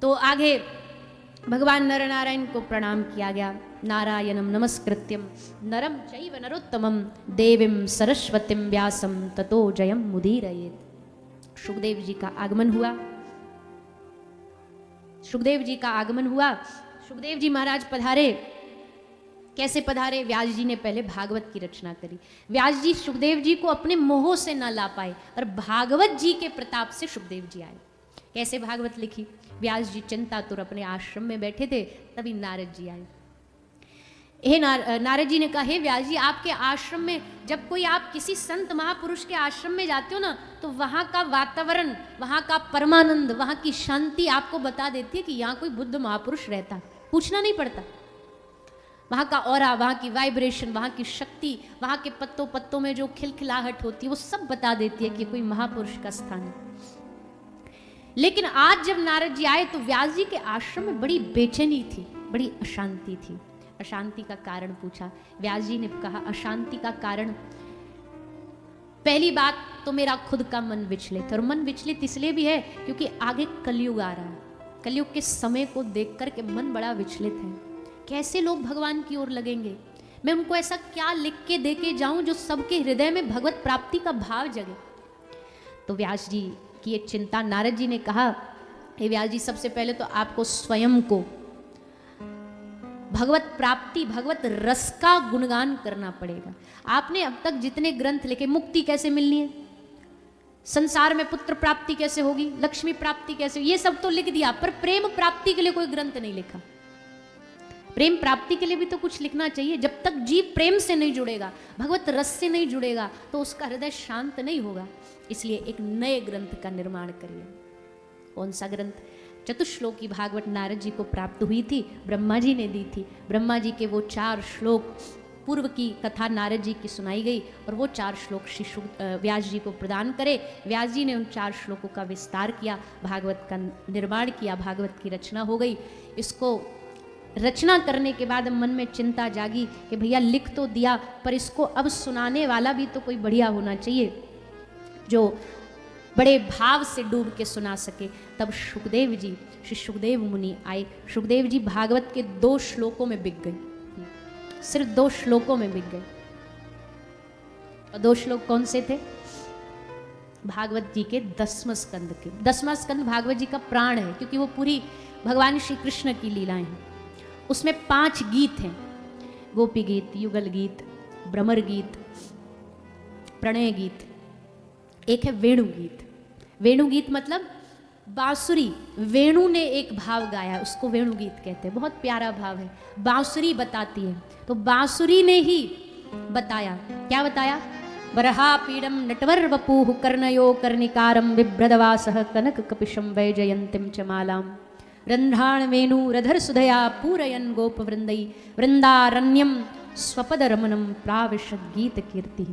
तो आगे भगवान नर नारायण को प्रणाम किया गया। नारायणम नमस्कृत्यम नरम चैव नरोत्तमम देवीं सरस्वतीं व्यासं ततो जयं मुदीरयेत्। सुखदेव जी का आगमन हुआ। सुखदेव जी का आगमन हुआ। सुखदेव जी महाराज पधारे। कैसे पधारे? व्यास जी ने पहले भागवत की रचना करी। व्यास जी सुखदेव जी को अपने मोह से न ला पाए और भागवत जी के प्रताप से सुखदेव जी आए। कैसे भागवत लिखी? व्यास जी चिंतातुर अपने आश्रम में बैठे थे, तभी नारद जी आए। हे नारद जी ने कहा, हे व्यास जी, आपके आश्रम में जब कोई आप किसी संत महापुरुष के आश्रम में जाते हो ना, तो वहाँ का वातावरण, वहाँ का परमानंद, वहाँ की शांति आपको बता देती है कि यहाँ कोई बुद्ध महापुरुष रहता। पूछना नहीं पड़ता। वहाँ का ऑरा, वहाँ की वाइब्रेशन, वहाँ की शक्ति, वहाँ के पत्तों पत्तों में जो खिलखिलाहट होती है, वो सब बता देती है कि कोई महापुरुष का स्थान है। लेकिन आज जब नारद जी आए तो व्यास जी के आश्रम में बड़ी बेचैनी थी, बड़ी अशांति थी। अशांति का कारण पूछा। व्यास जी ने कहा, अशांति का कारण, पहली बात तो मेरा खुद का मन विचलित है। और मन विचलित इसलिए भी है क्योंकि आगे कलयुग आ रहा है। कलयुग के समय को देख कर के मन बड़ा विचलित है। कैसे लोग भगवान की ओर लगेंगे? मैं उनको ऐसा क्या लिख के दे के जाऊं जो सबके हृदय में भगवत प्राप्ति का भाव जगे? तो व्यास जी की ये चिंता, नारद जी ने कहा, हे व्यास जी, सबसे पहले तो आपको स्वयं को भगवत प्राप्ति, भगवत रस का गुणगान करना पड़ेगा। आपने अब तक जितने ग्रंथ लिखे, मुक्ति कैसे मिलनी है, संसार में पुत्र प्राप्ति कैसे होगी, लक्ष्मी प्राप्ति कैसे, ये सब तो लिख दिया, पर प्रेम प्राप्ति के लिए कोई ग्रंथ नहीं लिखा। प्रेम प्राप्ति के लिए भी तो कुछ लिखना चाहिए। जब तक जीव प्रेम से नहीं जुड़ेगा, भगवत रस से नहीं जुड़ेगा, तो उसका हृदय शांत नहीं होगा। इसलिए एक नए ग्रंथ का निर्माण करिए। कौन सा ग्रंथ? चतुश्लोकी भागवत नारद जी को प्राप्त हुई थी, ब्रह्मा जी ने दी थी। ब्रह्मा जी के वो 4 श्लोक, पूर्व की कथा नारद जी की सुनाई गई और वो 4 श्लोक श्री व्यास जी को प्रदान करे। व्यास जी ने उन 4 श्लोकों का विस्तार किया, भागवत का निर्माण किया, भागवत की रचना हो गई। इसको रचना करने के बाद मन में चिंता जागी कि भैया लिख तो दिया, पर इसको अब सुनाने वाला भी तो कोई बढ़िया होना चाहिए जो बड़े भाव से डूब के सुना सके। तब सुखदेव जी, श्री सुखदेव मुनि आए। सुखदेव जी भागवत के 2 श्लोकों में बिक गए, सिर्फ 2 श्लोकों में बिक गए। और 2 श्लोक कौन से थे? भागवत जी के 10वें स्कंद के। 10वां स्कंद भागवत जी का प्राण है, क्योंकि वो पूरी भगवान श्री कृष्ण की लीलाएं हैं। उसमें 5 गीत हैं, गोपी गीत, युगल गीत, भ्रमर गीत, प्रणय गीत, एक है वेणु गीत। वेणु गीत मतलब बांसुरी, वेणु ने एक भाव गाया, उसको वेणु गीत कहते हैं। बहुत प्यारा भाव है, बांसुरी बताती है। तो बांसुरी ने ही बताया, क्या बताया? वरहा पीडम नटवर वपुः कर्णयो कर्णिकारम बिभ्रदवासः कनक कपिशम वैजयंतीम च मालाम रंध्राण वेणु रधर सुधया पूरयन गोप वृंदई वृंदारण्यम स्वपद रमनम प्राविशद गीत कीर्ति।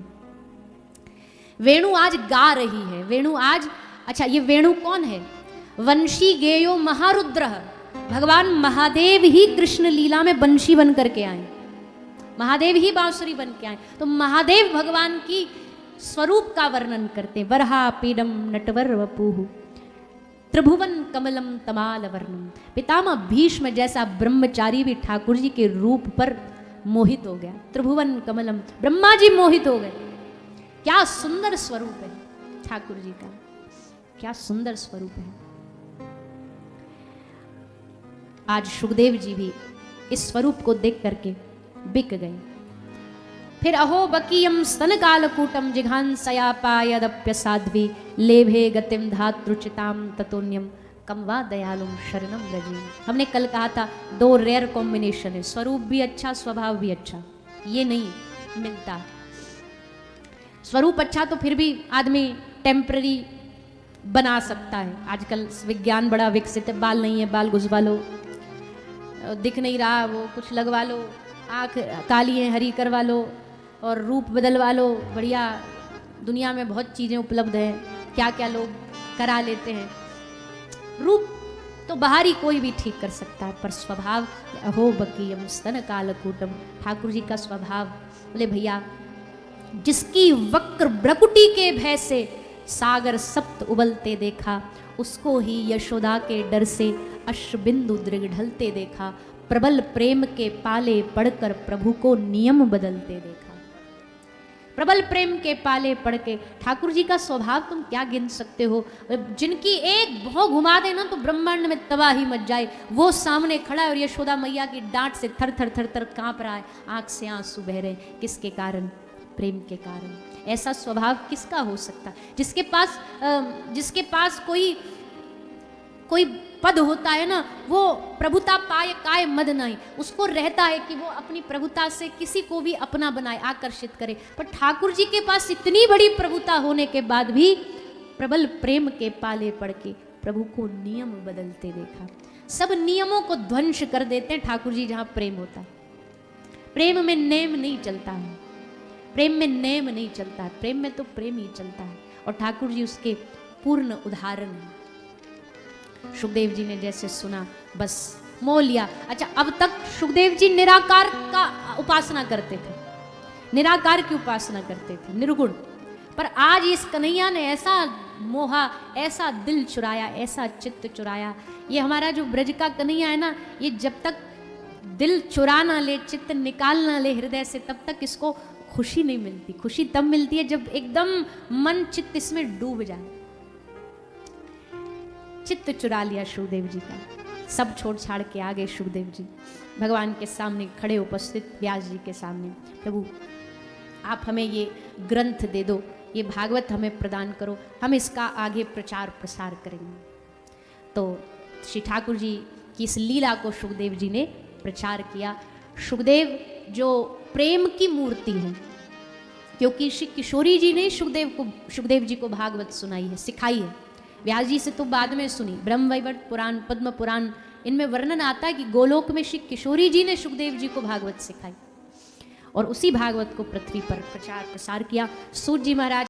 वेणु आज गा रही है। वेणु आज, अच्छा ये वेणु कौन है? वंशी गेयो महारुद्र, भगवान महादेव ही कृष्ण लीला में बंशी बन करके आए, महादेव ही बांसुरी बन के आए। तो महादेव भगवान की स्वरूप का वर्णन करते। वरहा पीडम नटवर वपुः त्रिभुवन कमलम तमाल वर्णम। पितामह भीष्म जैसा ब्रह्मचारी भी ठाकुर जी के रूप पर मोहित हो गया। त्रिभुवन कमलम, ब्रह्मा जी मोहित हो गए। क्या सुंदर स्वरूप है ठाकुर जी का, क्या सुंदर स्वरूप है। आज सुखदेव जी भी इस स्वरूप को देख करके बिक गए। फिर अहो बकीयम स्तन कालकूटम जिघांसया पायदप्य साध्वी लेभे गतिम धातृचिताम ततोन्यम कम वा दयालुम शरणम रजी। हमने कल कहा था 2 रेयर कॉम्बिनेशन है, स्वरूप भी अच्छा, स्वभाव भी अच्छा, ये नहीं मिलता। स्वरूप अच्छा तो फिर भी आदमी टेम्पररी बना सकता है। आजकल विज्ञान बड़ा विकसित है, बाल नहीं है बाल गुजवा लो, दिख नहीं रहा वो कुछ लगवा लो, आँख काली है हरी करवा लो, और रूप बदलवा लो। बढ़िया, दुनिया में बहुत चीज़ें उपलब्ध हैं, क्या क्या लोग करा लेते हैं। रूप तो बाहरी कोई भी ठीक कर सकता है, पर स्वभाव, अहो बकीयम स्तन कालकूटम, ठाकुर जी का स्वभाव। बोले भैया, जिसकी वक्र ब्रकुटी के भय से सागर सप्त उबलते देखा, उसको ही यशोदा के डर से अश्रुबिंदु दृग ढलते देखा, प्रबल प्रेम के पाले पड़कर प्रभु को नियम बदलते देखा। प्रबल प्रेम के पाले पड़ के ठाकुर जी का स्वभाव तुम क्या गिन सकते हो, जिनकी एक भौं घुमा देना तो ब्रह्मांड में तबाही मच जाए, वो सामने खड़ा है और यशोदा मैया की डांट से थर थर थर थर कांप रहा है, आंख से आंसू बह रहे, किसके कारण? प्रेम के कारण। ऐसा स्वभाव किसका हो सकता? जिसके पास कोई पद होता है ना, वो प्रभुता पाए काय मद नहीं, उसको रहता है कि वो अपनी प्रभुता से किसी को भी अपना बनाए, आकर्षित करे। पर ठाकुर जी के पास इतनी बड़ी प्रभुता होने के बाद भी प्रबल प्रेम के पाले पड़ के प्रभु को नियम बदलते देखा। सब नियमों को ध्वंस कर देते हैं ठाकुर जी जहां प्रेम होता है। प्रेम में नेम नहीं चलता है, प्रेम में नेम नहीं चलता है, प्रेम में तो प्रेम ही चलता है। और ठाकुर जी उसके पूर्ण उदाहरण हैं। सुखदेव जी ने जैसे सुना बस मोह लिया। अच्छा, अब तक सुखदेव जी निराकार का उपासना करते थे, निराकार की उपासना करते थे, निर्गुण। पर आज इस कन्हैया ने ऐसा मोहा, ऐसा दिल चुराया, ऐसा चित्त चुराया। ये हमारा जो ब्रज का कन्हैया है ना, ये जब तक दिल चुरा ना ले, चित्त निकाल ना ले हृदय से, तब तक इसको खुशी नहीं मिलती। खुशी तब मिलती है जब एकदम मन चित्त इसमें डूब जाए। चित्त चुरा लिया सुखदेव जी का, सब छोड़ छाड़ के आ गए सुखदेव जी भगवान के सामने खड़े, उपस्थित व्यास जी के सामने। प्रभु आप हमें ये ग्रंथ दे दो, ये भागवत हमें प्रदान करो, हम इसका आगे प्रचार प्रसार करेंगे। तो श्री ठाकुर जी की इस लीला को सुखदेव जी ने प्रचार किया। सुखदेव जो प्रेम की मूर्ति है, क्योंकि श्री किशोरी जी ने सुखदेव जी को भागवत सुनाई है, सिखाई है। व्यास जी से तो बाद में सुनी। ब्रह्मवैवर्त पुराण, पद्म पुराण, इनमें वर्णन आता है कि गोलोक में श्री किशोरी जी ने सुखदेव जी को भागवत सिखाई और उसी भागवत को पृथ्वी पर प्रचार प्रसार किया। सूत जी महाराज